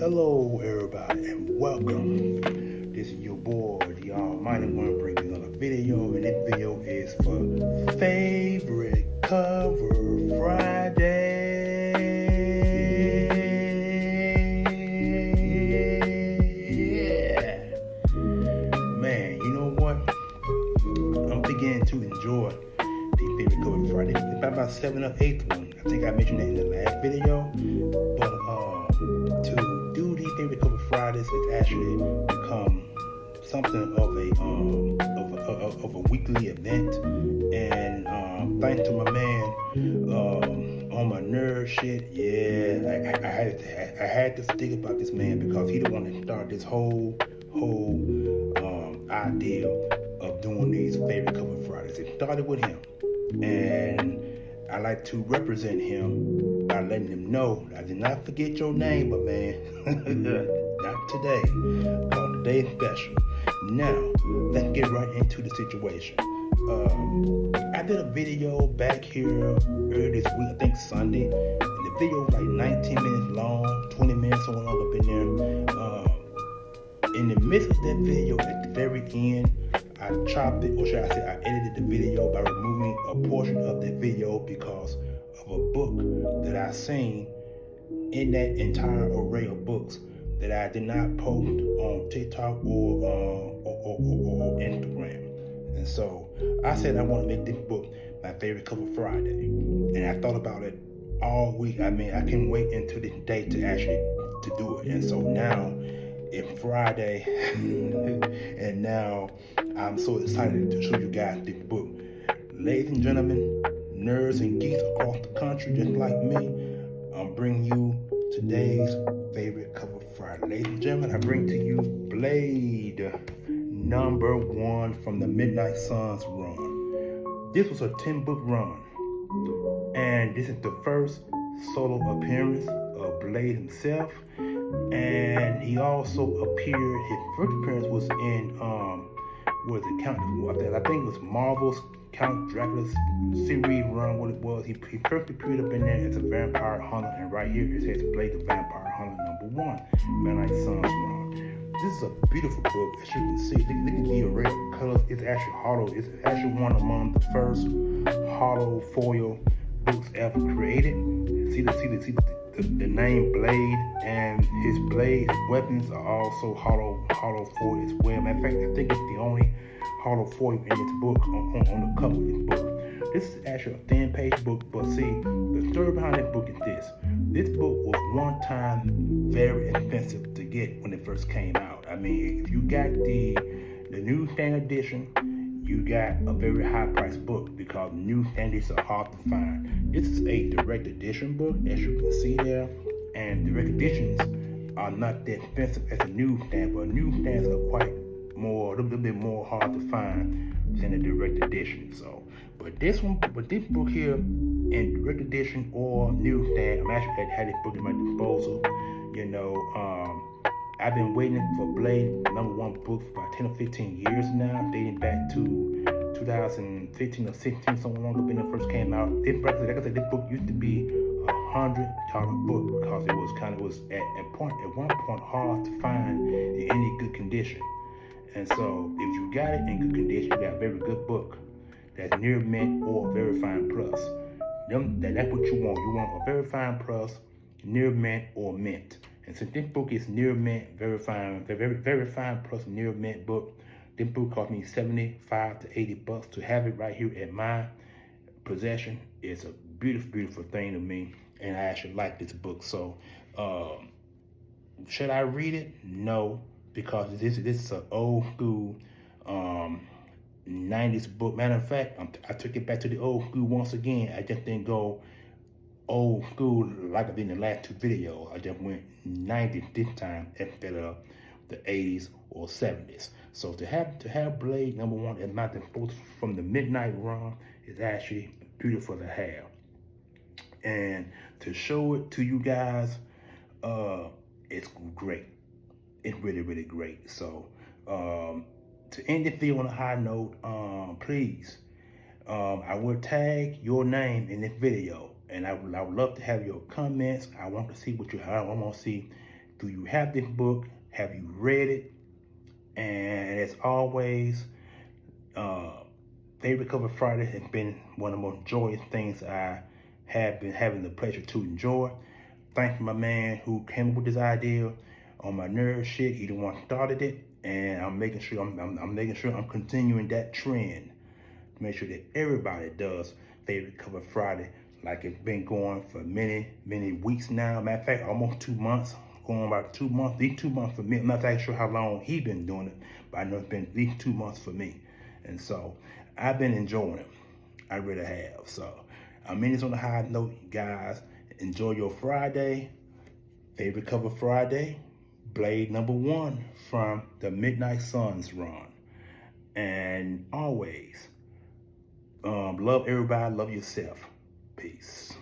Hello, everybody, and welcome. This is your boy, the Almighty One, bringing another video, and this video is for Favorite Cover Friday. Yeah, man, you know what? I'm beginning to enjoy the Favorite Cover Friday. It's about 7th or 8th one. I think I mentioned that in the last video, but to do the Favorite Cover Fridays has actually become something of a weekly event, and thanks to my man on my nerd shit, yeah, I had to think about this man because he the one that started this whole idea of doing these Favorite Cover Fridays. It started with him, and I like to represent him by letting him know I did not forget your name, but man, not today. Cause today is special. Now, let's get right into the situation. I did a video back here earlier this week, I think Sunday, and the video was like 19 minutes long, 20 minutes so long up in there. In the midst of that video, at the very end, I chopped it, or should I say I edited the video by removing a portion of the video because of a book that I seen in that entire array of books that I did not post on TikTok or Instagram. And so I said I want to make this book my Favorite Cover Friday. And I thought about it all week. I mean, I can't wait until this day to actually to do it. And so now it's Friday, and now I'm so excited to show you guys this book. Ladies and gentlemen, nerds and geeks across the country just like me, I'm bringing you today's Favorite Cover Friday. Ladies and gentlemen, I bring to you Blade #1 from the Midnight Suns run. This was a 10-book run, and this is the first solo appearance of Blade himself. And he also appeared, his first appearance was in was it Count, I think it was Marvel's Count Dracula's series run, what it was. He first appeared up in there as a vampire hunter, and right here it says Blade the Vampire Hunter #1, Midnight Suns run. This is a beautiful book, as you can see. Look at the array of colors. It's actually hollow. It's actually one among the first hollow foil books ever created. See the name Blade, and his blade weapons are also hollow foil as well. Matter of fact, I think it's the only hollow foil in this book on the cover of this book. This is actually a thin page book, but see, the story behind this book is this. This book was one time very expensive to get when it first came out. I mean, if you got the newsstand edition, you got a very high priced book because newsstand editions are hard to find. This is a direct edition book, as you can see there, and direct editions are not that expensive as a newsstand, but newsstands are a little bit more hard to find than a direct edition. So, but this book here in direct edition or newsstand, I'm actually had this book at my disposal. You know, I've been waiting for Blade #1 book for about 10 or 15 years now, dating back to 2015 or 16, somewhere along when it first came out. Like I said, this book used to be $100 book because it was at one point hard to find in any good condition. And so if you got it in good condition, you got a very good book that's near mint or very fine plus. That's what you want. You want a very fine plus, near mint, or mint. And since this book is near mint, very fine plus near mint book, this book cost me $75 to $80 to have it right here at my possession. It's a beautiful, beautiful thing to me, and I actually like this book. So, should I read it? No, because this is an old school 90s book. Matter of fact, I took it back to the old school once again. I just didn't go old school like I did in the last two videos. I just went 90s this time instead of the 80s or 70s. So to have Blade #1 as my disposal from the Midnight run is actually beautiful to have. And to show it to you guys, it's great. It's really, really great. So to end this video on a high note, please, I will tag your name in this video, and I would love to have your comments. I want to see I want to see Do you have this book? Have you read it? And as always, uh, Favorite Cover Friday has been one of the most joyous things I have been having the pleasure to enjoy. Thank you, my man who came up with this idea on my nerd shit. He the one started it, and I'm making sure I'm making sure I'm continuing that trend to make sure that everybody does Favorite Cover Friday, like it's been going for many weeks now. Matter of fact, almost 2 months. Going about 2 months. These 2 months for me. I'm not exactly sure how long he been doing it, but I know it's been these 2 months for me. And so I've been enjoying it. I really have. So I'm in this on a high note, guys. Enjoy your Friday. Favorite Cover Friday. Blade #1 from the Midnight Suns run. And always, love everybody, love yourself. Peace.